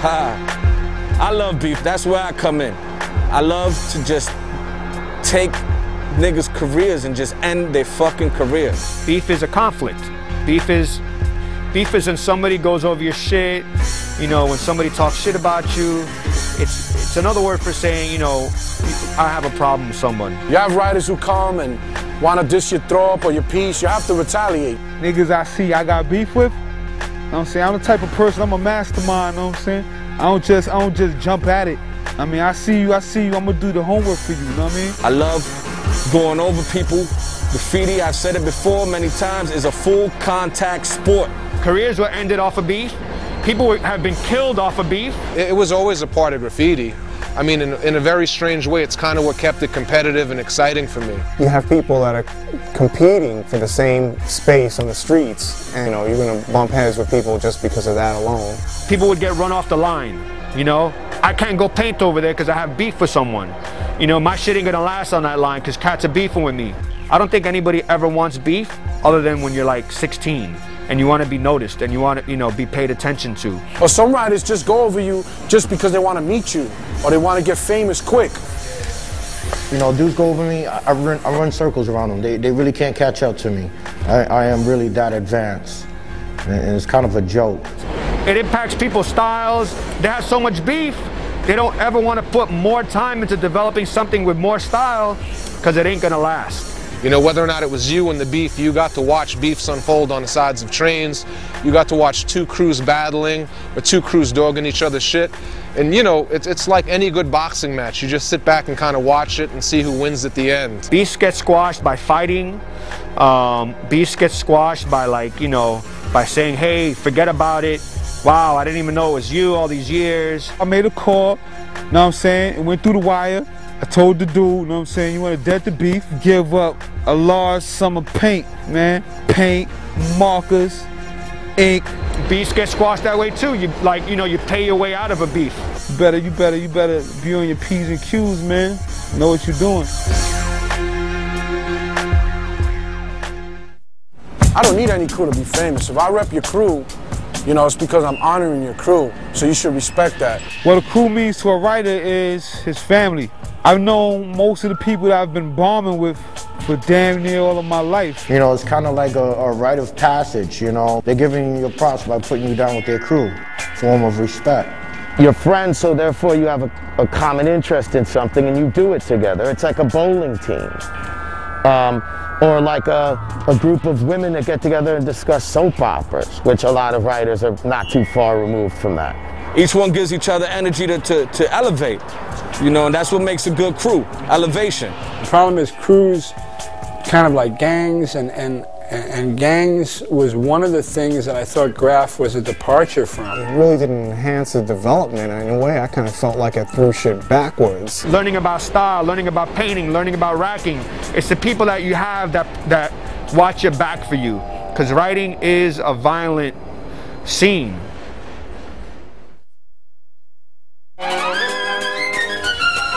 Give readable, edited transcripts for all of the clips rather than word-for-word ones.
I love beef. That's where I come in. I love to just take niggas' careers and just end their fucking careers. Beef is a conflict. Beef is when somebody goes over your shit, you know, when somebody talks shit about you. It's another word for saying, you know, I have a problem with someone. You have writers who come and want to diss your throw up or your piece, you have to retaliate. Niggas I see I got beef with, you know what I'm saying? I'm the type of person, I'm a mastermind, you know what I'm saying? I don't just jump at it. I mean, I see you, I'm gonna do the homework for you know what I mean? I love going over people. Graffiti, I've said it before many times, is a full contact sport. Careers were ended off of beef. People have been killed off of beef. It was always a part of graffiti. I mean, in a very strange way, it's kind of what kept it competitive and exciting for me. You have people that are competing for the same space on the streets, and you know, you're gonna bump heads with people just because of that alone. People would get run off the line, you know? I can't go paint over there because I have beef with someone. You know, my shit ain't gonna last on that line because cats are beefing with me. I don't think anybody ever wants beef other than when you're like 16 and you want to be noticed and you want to, you know, be paid attention to. Or some writers just go over you just because they want to meet you or they want to get famous quick. You know, dudes go over me, I run circles around them. They really can't catch up to me. I am really that advanced, and it's kind of a joke. It impacts people's styles. They have so much beef, they don't ever want to put more time into developing something with more style because it ain't gonna last. You know, whether or not it was you and the beef, you got to watch beefs unfold on the sides of trains. You got to watch two crews battling or two crews dogging each other's shit. And you know, it's like any good boxing match. You just sit back and kind of watch it and see who wins at the end. Beefs get squashed by fighting. Beefs get squashed by, like, you know, by saying, hey, forget about it. Wow, I didn't even know it was you all these years. I made a call, you know what I'm saying? It went through the wire. I told the dude, you know what I'm saying, you want to dead the beef, give up a large sum of paint, man. Paint, markers, ink. Beefs get squashed that way too. You pay your way out of a beef. You better be on your P's and Q's, man. Know what you're doing. I don't need any crew to be famous. If I rep your crew, you know, it's because I'm honoring your crew, so you should respect that. What a crew means to a writer is his family. I've known most of the people that I've been bombing with for damn near all of my life. You know, it's kind of like a rite of passage, you know. They're giving you your props by putting you down with their crew. Form of respect. You're friends, so therefore you have a common interest in something and you do it together. It's like a bowling team. Or like a group of women that get together and discuss soap operas, which a lot of writers are not too far removed from that. Each one gives each other energy to elevate, you know, and that's what makes a good crew, elevation. The problem is crews kind of like gangs, and gangs was one of the things that I thought Graph was a departure from. It really didn't enhance the development. In a way, I kind of felt like it threw shit backwards. Learning about style, learning about painting, learning about racking. It's the people that you have that watch your back for you, because writing is a violent scene.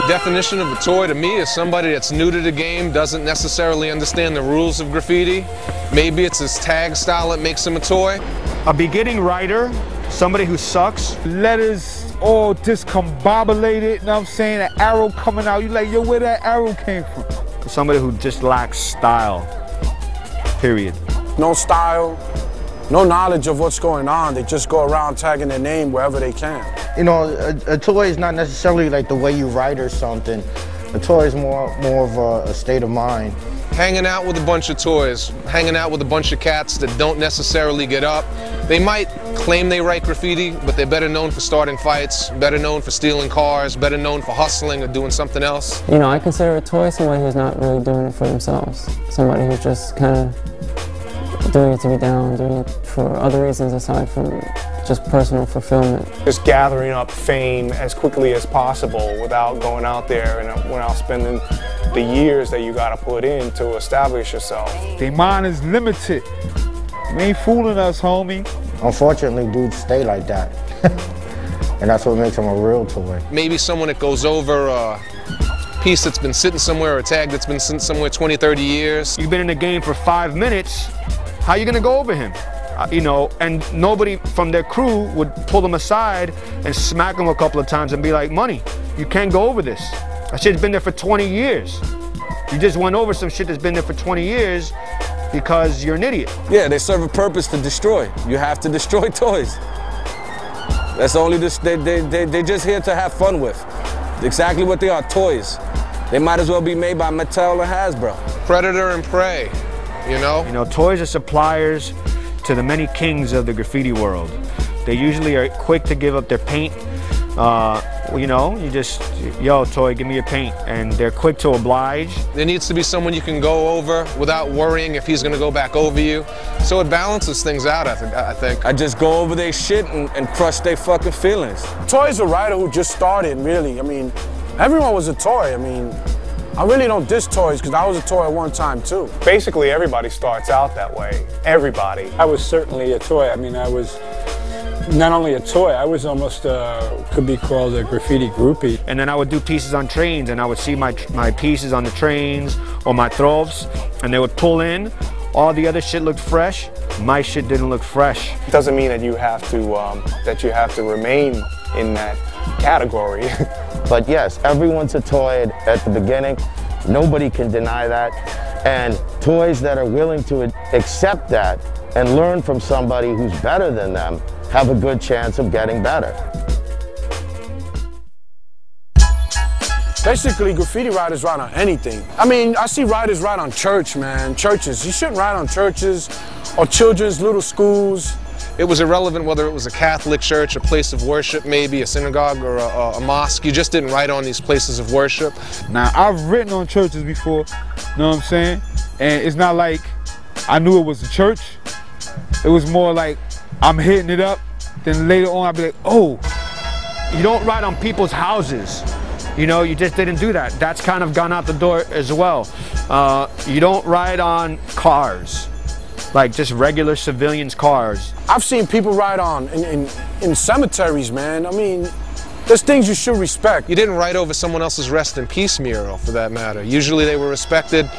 Definition of a toy to me is somebody that's new to the game, doesn't necessarily understand the rules of graffiti. Maybe it's his tag style that makes him a toy. A beginning writer, somebody who sucks. Letters all discombobulated, you know what I'm saying? An arrow coming out, you like, yo, where that arrow came from? Somebody who just lacks style, period. No style, no knowledge of what's going on. They just go around tagging their name wherever they can. You know, a toy is not necessarily like the way you write or something. A toy is more of a state of mind. Hanging out with a bunch of toys, hanging out with a bunch of cats that don't necessarily get up. They might claim they write graffiti, but they're better known for starting fights, better known for stealing cars, better known for hustling or doing something else. You know, I consider a toy somebody who's not really doing it for themselves. Somebody who's just kind of doing it to be down, doing it for other reasons aside from just personal fulfillment. Just gathering up fame as quickly as possible without going out there and without spending the years that you gotta put in to establish yourself. Their mind is limited. You ain't fooling us, homie. Unfortunately, dudes stay like that. And that's what makes them a real toy. Maybe someone that goes over a piece that's been sitting somewhere, or a tag that's been sitting somewhere 20, 30 years. You've been in the game for 5 minutes, how you gonna go over him? you know, and nobody from their crew would pull them aside and smack them a couple of times and be like, Money, you can't go over this. That shit's been there for 20 years. You just went over some shit that's been there for 20 years because you're an idiot. Yeah, they serve a purpose to destroy. You have to destroy toys. That's only this, they just here to have fun with. Exactly what they are, toys. They might as well be made by Mattel or Hasbro. Predator and prey, you know? You know, toys are suppliers to the many kings of the graffiti world. They usually are quick to give up their paint. You know, you just, yo, toy, give me your paint. And they're quick to oblige. There needs to be someone you can go over without worrying if he's gonna go back over you. So it balances things out, I think. I just go over their shit and crush their fucking feelings. Toy's a writer who just started, really. I mean, everyone was a toy. I mean, I really don't diss toys because I was a toy at one time too. Basically, everybody starts out that way. Everybody. I was certainly a toy. I mean, I was not only a toy, I was almost, could be called a graffiti groupie. And then I would do pieces on trains, and I would see my pieces on the trains or my trovs, and they would pull in. All the other shit looked fresh. My shit didn't look fresh. It doesn't mean that you have to remain in that category. But yes, everyone's a toy at the beginning. Nobody can deny that. And toys that are willing to accept that and learn from somebody who's better than them have a good chance of getting better. Basically, graffiti writers write on anything. I mean, I see writers write on church, man, churches. You shouldn't write on churches or children's little schools. It was irrelevant whether it was a Catholic church, a place of worship, maybe a synagogue or a mosque. You just didn't write on these places of worship. Now, I've written on churches before, you know what I'm saying? And it's not like I knew it was a church. It was more like I'm hitting it up, then later on I'll be like, oh. You don't write on people's houses. You know, you just didn't do that. That's kind of gone out the door as well. You don't ride on cars, like just regular civilians' cars. I've seen people ride on in cemeteries, man. I mean, there's things you should respect. You didn't write over someone else's rest in peace mural, for that matter. Usually they were respected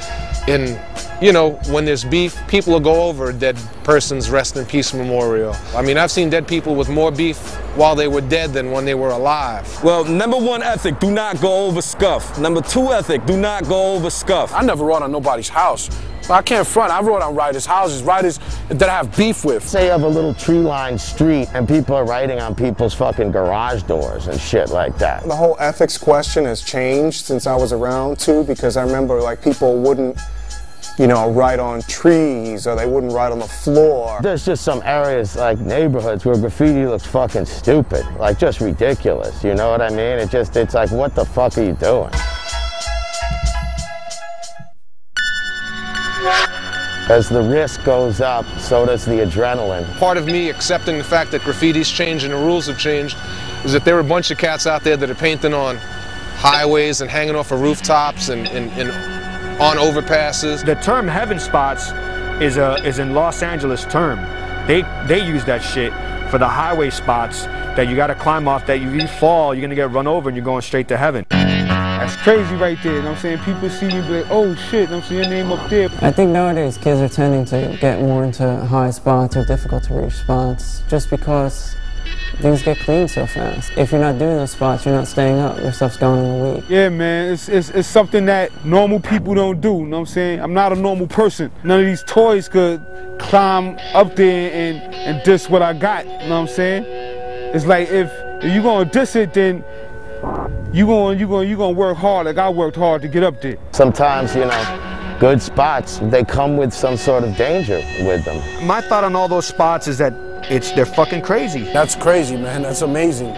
in, you know, when there's beef, people will go over a dead person's rest in peace memorial. I mean, I've seen dead people with more beef while they were dead than when they were alive. Well, number one ethic, do not go over scuff. Number two ethic, do not go over scuff. I never wrote on nobody's house. I can't front. I wrote on writers' houses, writers that I have beef with. Say you have a little tree-lined street and people are writing on people's fucking garage doors and shit like that. The whole ethics question has changed since I was around too, because I remember like people wouldn't, you know, write on trees or they wouldn't write on the floor. There's just some areas like neighborhoods where graffiti looks fucking stupid, like just ridiculous, you know what I mean? It's like, what the fuck are you doing? As the risk goes up, so does the adrenaline. Part of me accepting the fact that graffiti's changed and the rules have changed is that there are a bunch of cats out there that are painting on highways and hanging off of rooftops and on overpasses. The term heaven spots is in Los Angeles term. They use that shit for the highway spots that you gotta climb off, that if you fall, you're gonna get run over and you're going straight to heaven. That's crazy right there, you know what I'm saying? People see me and be like, oh shit, you know what I'm saying, your name up there. I think nowadays kids are tending to get more into high spots or difficult to reach spots just because things get cleaned so fast. If you're not doing those spots, you're not staying up, your stuff's gone in a week. Yeah, man, it's something that normal people don't do, you know what I'm saying? I'm not a normal person. None of these toys could climb up there and diss what I got, you know what I'm saying? It's like if you're gonna diss it, then you gonna work hard like I worked hard to get up there. Sometimes, you know, good spots, they come with some sort of danger with them. My thought on all those spots is that they're fucking crazy. That's crazy, man. That's amazing.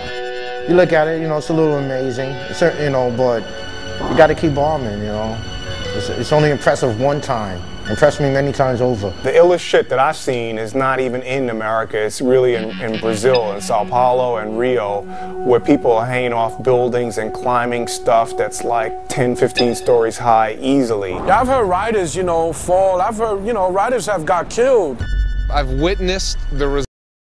You look at it, you know, it's a little amazing, you know, but you got to keep bombing, you know. It's only impressive one time. Impressed me many times over. The illest shit that I've seen is not even in America. It's really in Brazil, in Sao Paulo and Rio, where people are hanging off buildings and climbing stuff that's like 10, 15 stories high easily. Yeah, I've heard writers, you know, fall. I've heard, you know, writers have got killed. I've witnessed the